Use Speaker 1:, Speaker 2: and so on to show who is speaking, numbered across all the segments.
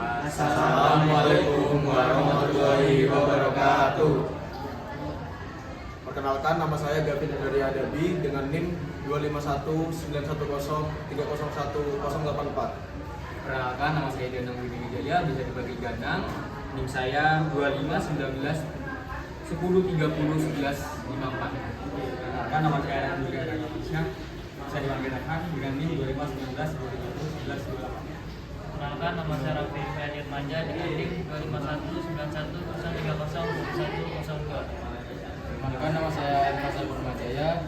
Speaker 1: Assalamualaikum warahmatullahi wabarakatuh.
Speaker 2: Perkenalkan, nama saya Gavin dari Adabi dengan NIM 2519103011084.
Speaker 1: Perkenalkan, nama saya Danang Budi Wijaya, bisa dibagi gandang. NIM saya 251910301154.
Speaker 3: Perkenalkan, nama saya Andri Adamansya, bisa dipanggilkan dengan NIM 2519101128.
Speaker 4: Perkenalkan, nama saya Raffi Ferdian Manja dengan NIM 2519103011002.
Speaker 1: Perkenalkan, nama saya Fasal Purmajaya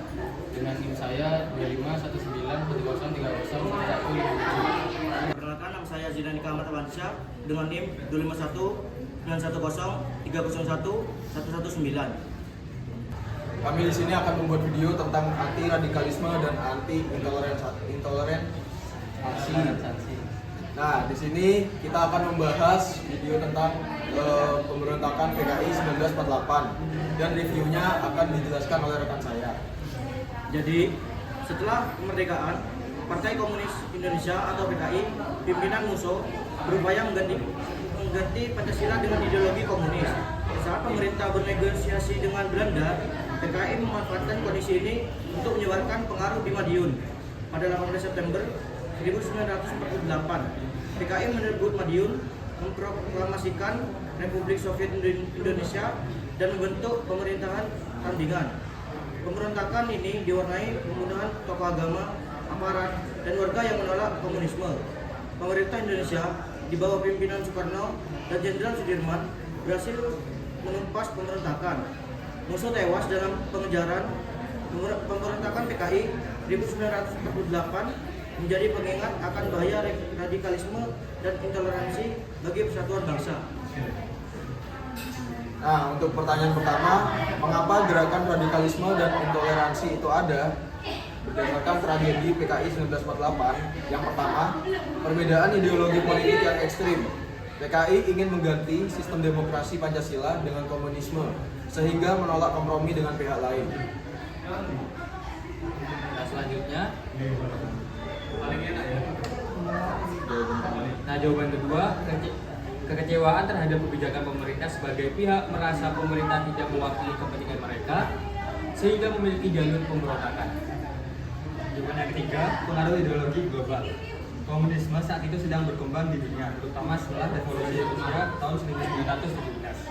Speaker 1: dengan NIM saya 251010301157.
Speaker 5: Perkenalkan, nama saya Zidane Ahmad Awansyah dengan NIM 25191011119.
Speaker 2: Kami di sini akan membuat video tentang anti radikalisme dan anti intoleransi. Nah, di sini kita akan membahas video tentang pemberontakan PKI 1948 dan reviewnya akan dijelaskan oleh rekan saya.
Speaker 5: Jadi, setelah kemerdekaan, Partai Komunis Indonesia atau PKI, pimpinan Musso berupaya mengganti Pancasila dengan ideologi komunis. Saat pemerintah bernegosiasi dengan Belanda, PKI memanfaatkan kondisi ini untuk menyebarkan pengaruh di Madiun. Pada 18 September 1948, PKI merebut Madiun, memproklamasikan Republik Soviet Indonesia, dan membentuk pemerintahan tandingan. Pemberontakan ini diwarnai pembunuhan tokoh agama, aparat, dan warga yang menolak komunisme. Pemerintah Indonesia di bawah pimpinan Soekarno dan Jenderal Sudirman berhasil menumpas pemberontakan. Musso tewas dalam pengejaran. Pemberontakan PKI 1948 menjadi pengingat akan bahaya radikalisme dan intoleransi bagi persatuan bangsa.
Speaker 2: Nah, untuk pertanyaan pertama, mengapa gerakan radikalisme dan intoleransi itu ada? Berdasarkan tragedi PKI 1948, yang pertama, perbedaan ideologi politik yang ekstrim. PKI ingin mengganti sistem demokrasi Pancasila dengan komunisme, sehingga menolak kompromi dengan pihak lain.
Speaker 1: Nah, selanjutnya, jawaban kedua, kekecewaan terhadap kebijakan pemerintah sebagai pihak merasa pemerintah tidak mewakili kepentingan mereka sehingga memiliki jalur pemberontakan.
Speaker 3: Jawaban yang ketiga, pengaruh ideologi global. Komunisme saat itu sedang berkembang di dunia, terutama setelah revolusi Rusia tahun 1917,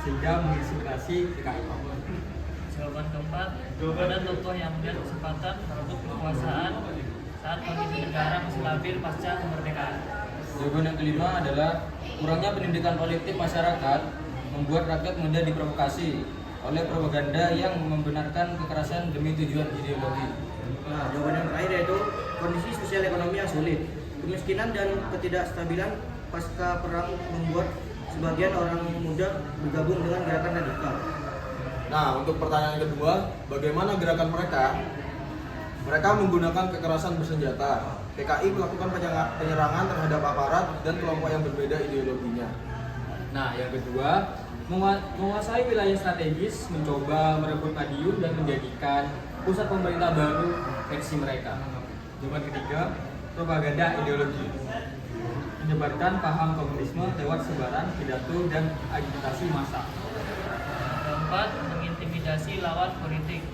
Speaker 3: sehingga menginspirasi PKI.
Speaker 4: Jawaban keempat, ada tokoh yang melihat kesempatan merebut kekuasaan saat kondisi negara masih labil pasca kemerdekaan.
Speaker 1: Jawaban yang kelima adalah kurangnya pendidikan politik masyarakat membuat rakyat mudah diprovokasi oleh propaganda yang membenarkan kekerasan demi tujuan ideologi.
Speaker 5: Nah, jawaban yang terakhir yaitu kondisi sosial ekonomi yang sulit. Kemiskinan dan ketidakstabilan pasca perang membuat sebagian orang muda bergabung dengan gerakan radikal.
Speaker 2: Nah, untuk pertanyaan kedua, bagaimana gerakan mereka? Mereka menggunakan kekerasan bersenjata. PKI melakukan penyerangan terhadap aparat dan kelompok yang berbeda ideologinya.
Speaker 1: Nah, yang kedua, menguasai wilayah strategis, mencoba merebut Madiun dan menjadikan pusat pemerintah baru versi mereka.
Speaker 3: Jawaban ketiga, propaganda ideologi. Menyebarkan paham komunisme lewat sebaran, pidato, dan agitasi massa.
Speaker 4: Keempat, mengintimidasi lawan politik,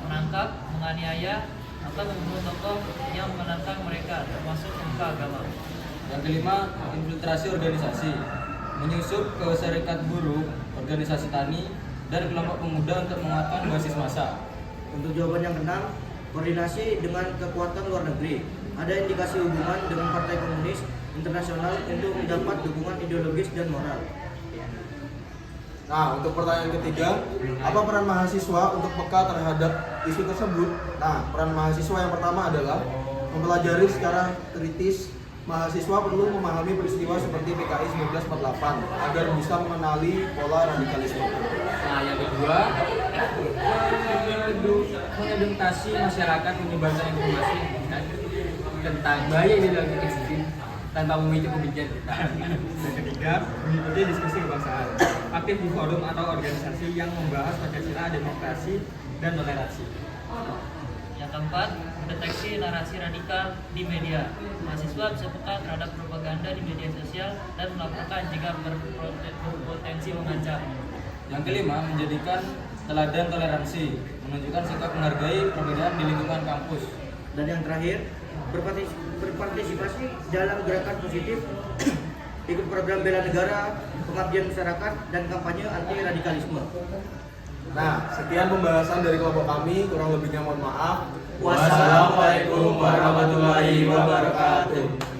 Speaker 4: menangkap, menganiaya, atau membunuh tokoh yang menentang mereka, termasuk pemuka agama.
Speaker 1: Yang kelima, infiltrasi organisasi, menyusup ke serikat buruh, organisasi tani, dan kelompok pemuda untuk menguatkan basis massa.
Speaker 5: Untuk jawaban yang keenam, koordinasi dengan kekuatan luar negeri. Ada indikasi hubungan dengan Partai Komunis Internasional untuk mendapat dukungan ideologis dan moral.
Speaker 2: Nah, untuk pertanyaan ketiga, apa peran mahasiswa untuk peka terhadap isu tersebut? Nah, peran mahasiswa yang pertama adalah mempelajari secara kritis. Mahasiswa perlu memahami peristiwa seperti PKI 1948 agar bisa mengenali pola radikalisme.
Speaker 1: Nah, yang kedua, mengedukasi masyarakat menyebarkan informasi tentang bahaya ideologi ekstrim tanpa memicu kebencian.
Speaker 3: Dan ketiga, mengikuti diskusi kebangsaan, aktif di forum atau organisasi yang membahas Pancasila, demokrasi, dan toleransi.
Speaker 4: Yang Yang keempat, mendeteksi narasi radikal di media. Mahasiswa bisa peka terhadap propaganda di media sosial dan melaporkan jika berpotensi mengancam.
Speaker 1: Yang kelima, menjadikan teladan toleransi, menunjukkan sikap menghargai perbedaan di lingkungan kampus.
Speaker 5: Dan yang terakhir, berpartisipasi dalam gerakan positif, ikut program bela negara, pengabdian masyarakat, dan kampanye anti radikalisme.
Speaker 2: Nah, sekian pembahasan dari kelompok kami, kurang lebihnya mohon maaf.
Speaker 5: Wassalamualaikum warahmatullahi wabarakatuh.